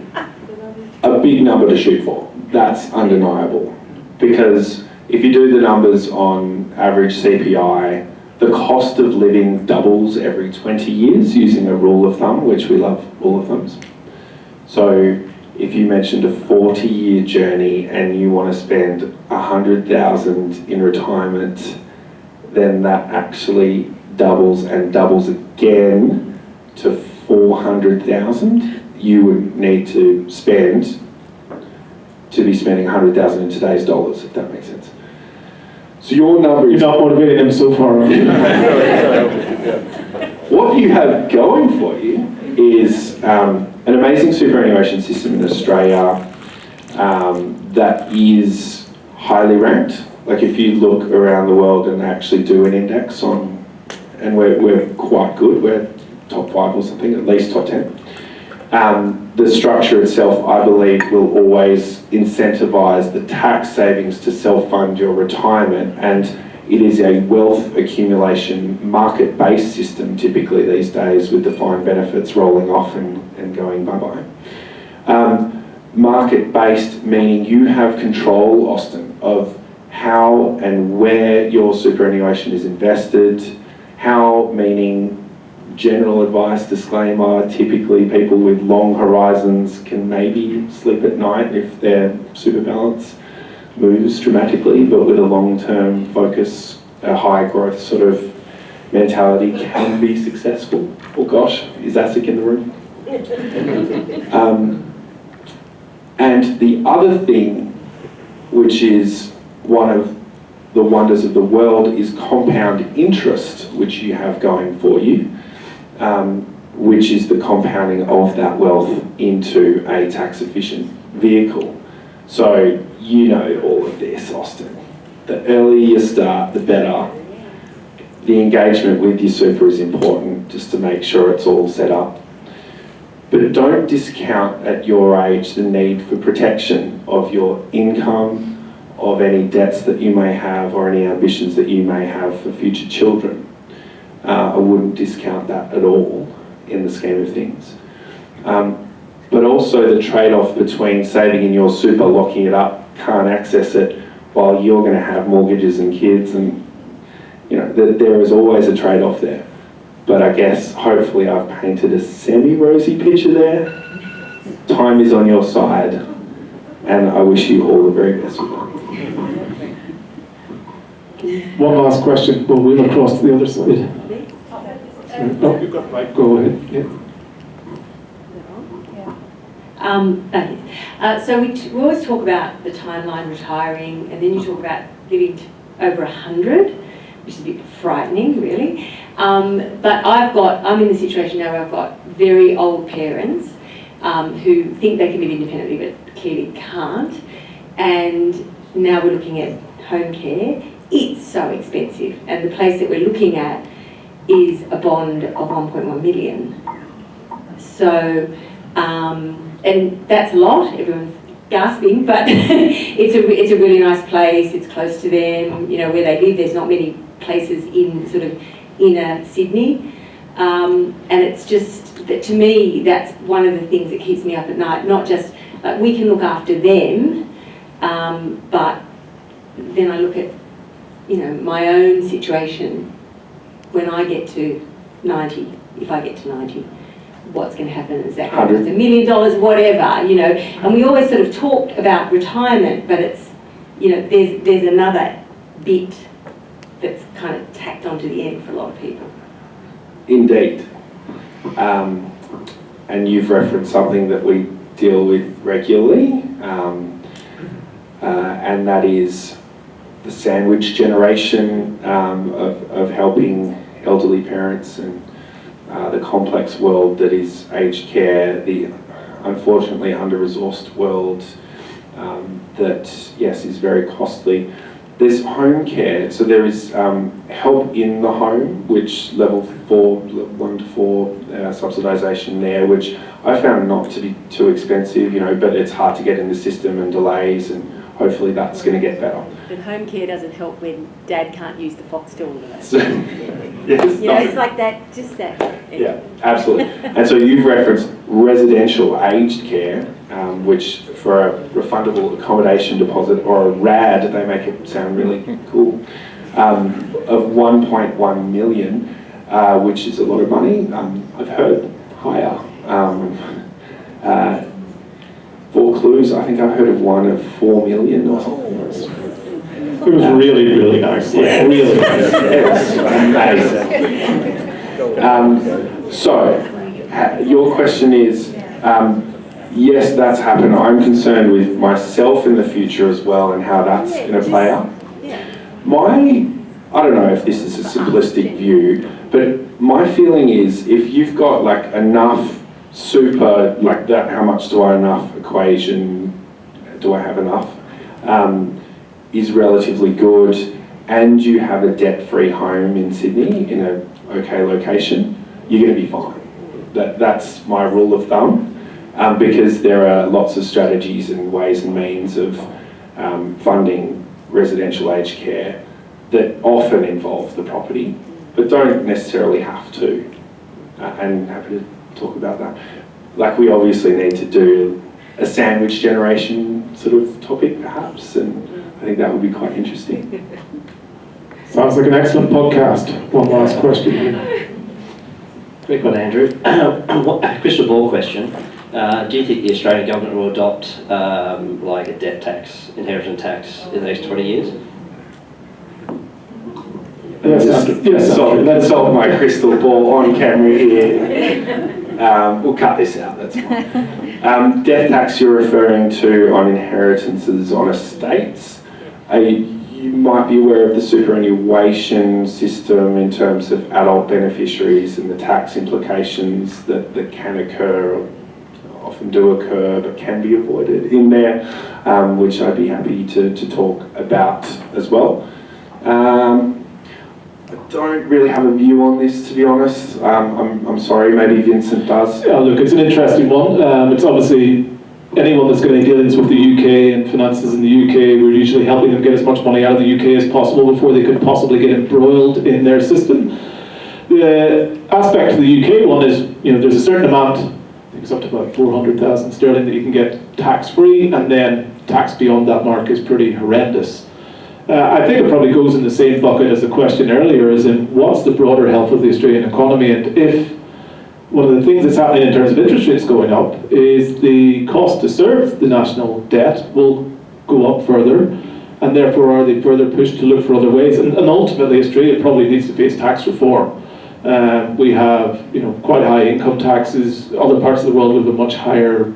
B: big number to shoot for. That's undeniable. Because if you do the numbers on average CPI, the cost of living doubles every 20 years using a rule of thumb, which we love rule of thumbs. So if you mentioned a 40-year journey and you want to spend 100,000 in retirement, then that actually doubles and doubles again to 400,000. You would need to be spending 100,000 in today's dollars, if that makes sense. So your number
G: You're
B: is
G: not motivating them so far.
B: what you have going for you is an amazing superannuation system in Australia that is highly ranked. Like if you look around the world and actually do an index on, and we're quite good, we're top 5 or something, at least top 10. The structure itself, I believe, will always incentivise the tax savings to self-fund your retirement, and it is a wealth accumulation market-based system typically these days, with defined benefits rolling off and going bye-bye. Market-based meaning you have control, Austin, of how and where your superannuation is invested. How meaning general advice, disclaimer, typically people with long horizons can maybe sleep at night if their super balance moves dramatically, but with a long-term focus, a high growth sort of mentality can be successful. Oh gosh, is ASIC in the room? And the other thing, which is one of the wonders of the world, is compound interest, which you have going for you. Which is the compounding of that wealth into a tax-efficient vehicle. So you know all of this, Austin. The earlier you start, the better. The engagement with your super is important, just to make sure it's all set up. But don't discount at your age the need for protection of your income, of any debts that you may have, or any ambitions that you may have for future children. I wouldn't discount that at all in the scheme of things. But also the trade-off between saving in your super, locking it up, can't access it, while you're going to have mortgages and kids, and you know, there is always a trade-off there. But I guess hopefully I've painted a semi-rosy picture there. Time is on your side, and I wish you all the very best with that.
G: One last question. We'll wheel across to the other side. Oh, you've got Mike. Go ahead. Yeah.
H: So we always talk about the timeline retiring, and then you talk about living over 100, which is a bit frightening, really. But I'm in the situation now where I've got very old parents who think they can live independently but clearly can't. And now we're looking at home care. It's so expensive, and the place that we're looking at is a bond of 1.1 million. So, and that's a lot, everyone's gasping, but it's a really nice place, it's close to them, you know, where they live. There's not many places in sort of inner Sydney. And it's just, that to me, that's one of the things that keeps me up at night. Not just, like, we can look after them, but then I look at, you know, my own situation when I get to 90, if I get to 90, what's going to happen? Is that going to cost $1 million, whatever, you know? And we always sort of talked about retirement, but it's, you know, there's another bit that's kind of tacked onto the end for a lot of people.
B: Indeed. And you've referenced something that we deal with regularly, and that is the sandwich generation of helping elderly parents, and the complex world that is aged care, the unfortunately under-resourced world that, yes, is very costly. There's home care, so there is help in the home, which level 1 to 4 subsidisation there, which I found not to be too expensive, you know, but it's hard to get in the system and delays, and hopefully that's going to get better.
H: But home care doesn't help when dad can't use the Fox toilet.
B: So, yes,
H: You know, it's like that, just that.
B: yeah, absolutely. And so you've referenced residential aged care, which for a refundable accommodation deposit, or a RAD, they make it sound really cool, of 1.1 million, which is a lot of money. I've heard higher. For clues, I think I've heard of one of 4 million or something.
A: It was really, really nice.
B: Yeah,
A: Really nice.
B: Amazing. So, your question is, yes, that's happened. I'm concerned with myself in the future as well and how that's going to play out. I don't know if this is a simplistic view, but my feeling is if you've got like enough super, like that, how much do I have enough equation, do I have enough, is relatively good, and you have a debt-free home in Sydney in a okay location, you're going to be fine. That's my rule of thumb, because there are lots of strategies and ways and means of funding residential aged care that often involve the property, but don't necessarily have to. And happy to talk about that. Like, we obviously need to do a sandwich generation sort of topic perhaps, and I think that would be quite interesting.
A: Sounds like an excellent podcast. One last question here.
I: Quick one, Andrew. Crystal ball question. Do you think the Australian government will adopt like a debt tax, inheritance tax in the next 20 years?
B: Let's solve my crystal ball on camera here. We'll cut this out, that's fine. Death tax you're referring to on inheritances on estates. You might be aware of the superannuation system in terms of adult beneficiaries and the tax implications that can occur, or often do occur, but can be avoided in there, which I'd be happy to talk about as well. I don't really have a view on this, to be honest. I'm sorry, maybe Vincent does.
A: Yeah, look, it's an interesting one. It's obviously anyone that's got any dealings with the UK and finances in the UK, we're usually helping them get as much money out of the UK as possible before they could possibly get embroiled in their system. The aspect of the UK one is, there's a certain amount, I think it's up to about 400,000 sterling that you can get tax-free, and then tax beyond that mark is pretty horrendous. I think it probably goes in the same bucket as the question earlier, as in what's the broader health of the Australian economy, and if one of the things that's happening in terms of interest rates going up is the cost to serve the national debt will go up further, and therefore are they further pushed to look for other ways, and ultimately Australia probably needs to face tax reform. We have quite high income taxes. Other parts of the world have a much higher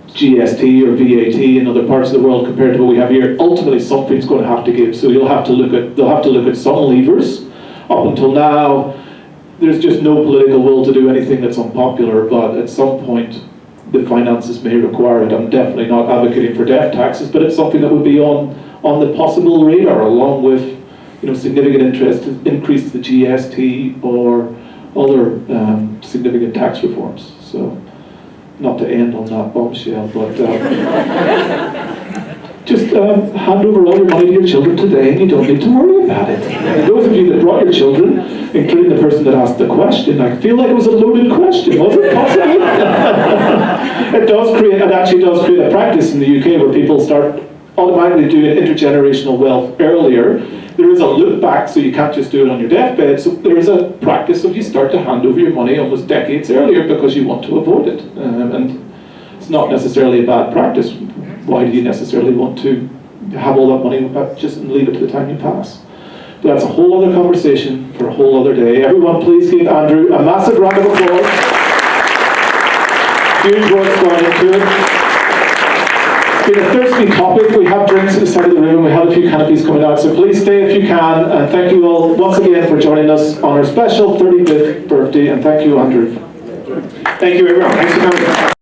A: GST or VAT in other parts of the world compared to what we have here. Ultimately, something's going to have to give. So they'll have to look at some levers. Up until now, there's just no political will to do anything that's unpopular. But at some point, the finances may require it. I'm definitely not advocating for death taxes, but it's something that would be on the possible radar, along with significant increase to the GST or other significant tax reforms. So. Not to end on that bombshell, but just hand over all your money to your children today and you don't need to worry about it. And those of you that brought your children, including the person that asked the question, I feel like it was a loaded question, was it possibly? It actually does create a practice in the UK where people start automatically doing intergenerational wealth earlier. There is a look back, so you can't just do it on your deathbed. So there is a practice of you start to hand over your money almost decades earlier because you want to avoid it. And it's not necessarily a bad practice. Why do you necessarily want to have all that money just leave it to the time you pass? But that's a whole other conversation for a whole other day. Everyone, please give Andrew a massive round of applause. Huge work's gone into it. It's been a thirsty topic. We have drinks at the side of the room. We have a few canopies coming out, so please stay if you can. And thank you all once again for joining us on our special 35th birthday. And thank you, Andrew.
B: Thank you, everyone. Thanks for coming.